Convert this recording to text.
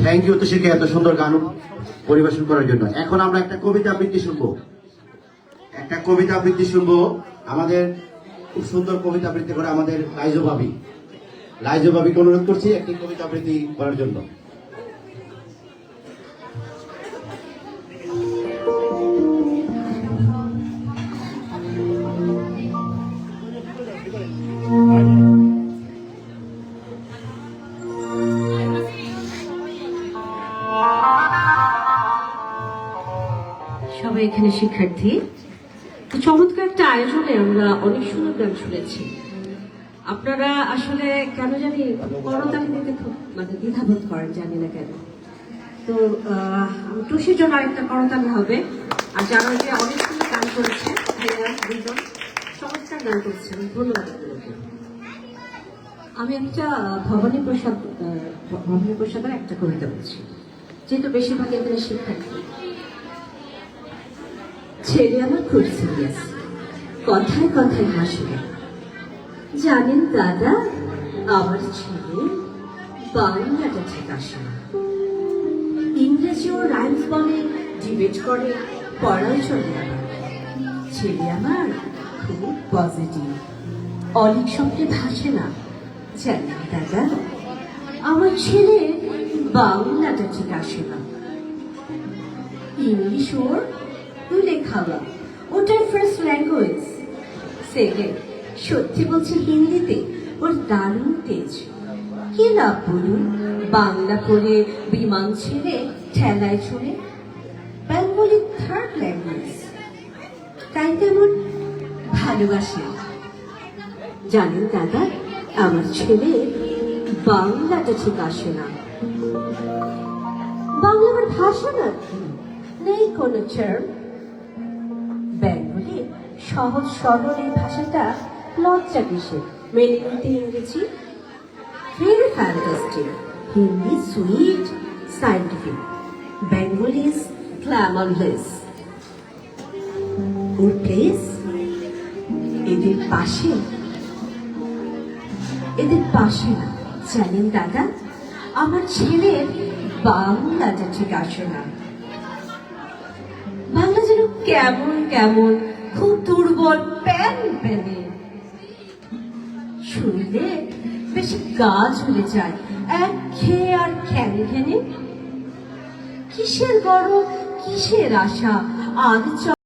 Thank you তোষিকে এত সুন্দর গান পরিবেশন করার জন্য। এখন আমরা একটা কবিতা আবৃত্তি শুনবো, আমাদের খুব সুন্দর কবিতা আবৃত্তি করে আমাদের লাইজো ভাবিকে অনুরোধ করছি একটি কবিতা আবৃত্তি করার জন্য। সবাই এখানে শিক্ষার্থী, তো চমৎকার একটা আয়োজনে আমরা অনেক সুন্দর গান শুনেছি। আপনারা আসলে কেন জানি করতালি দিতে খুব দ্বিধাবোধ করেন, জানি না কেন। তো টুসির জন্য আরেকটা করতালি হবে। আর যারা যে অনেক সুন্দর গান করেছে, দুজন চমৎকার গান করছেন, ধন্যবাদ। আমি একটা ভবানী প্রসাদের একটা কবিতা বলছি, যেহেতু বেশিরভাগ এখানে শিক্ষার্থী। ছেলে আমার খুব সিরিয়াস, কথায় কথায় হাসবে। জানেন দাদা, আমার ছেলে বাংলাটা ঠিক আসে না। ইংরেজিও রাইমস বলে, ডিবেট করে, পড়াও চলে। আমার ছেলে আমার খুব পজিটিভ, অনেক শব্দে ভাসে না। জানেন দাদা, আমার ছেলে বাংলাটা ঠিক আসে না। ইংলিশ ওর তুলে খাওয়া, ওটার ফার্স্ট ল্যাঙ্গুয়েজ। সেকেন্ড, সত্যি বলছি হিন্দিতে ওর দারুণ তেজ। কি লাভ বলুন, বাংলা পড়ে বিমান ছেড়ে ঠেলায় চড়ে। বেঙ্গলি থার্ড ল্যাঙ্গুয়েজ, তাই তেমন ভালোবাসে। জানেন দাদা, আমার ছেলে বাংলাটা ঠিক আসে না। বাংলা আমার ভাষা না, নেই কোনো চার্ম। বেঙ্গলি সহজ সরল এই ভাষাটা লজ্জা কিসে, মেনে নিতে ইংরেজি very fantastic. Hindi sweet scientific, Bengali is glamourless. Or place এদের পাশে না। জানেন দাদা, আমার ছেলের বাংলাটা ঠিক আসে না। বাংলা যেন কেমন কেমন, খুব দুর্বল, প্যানে শুনলে বেশি গা ঝুলে যায়, একঘেয়ে আর ঘ্যানে। কিসের গরম, কিসের আশা, আর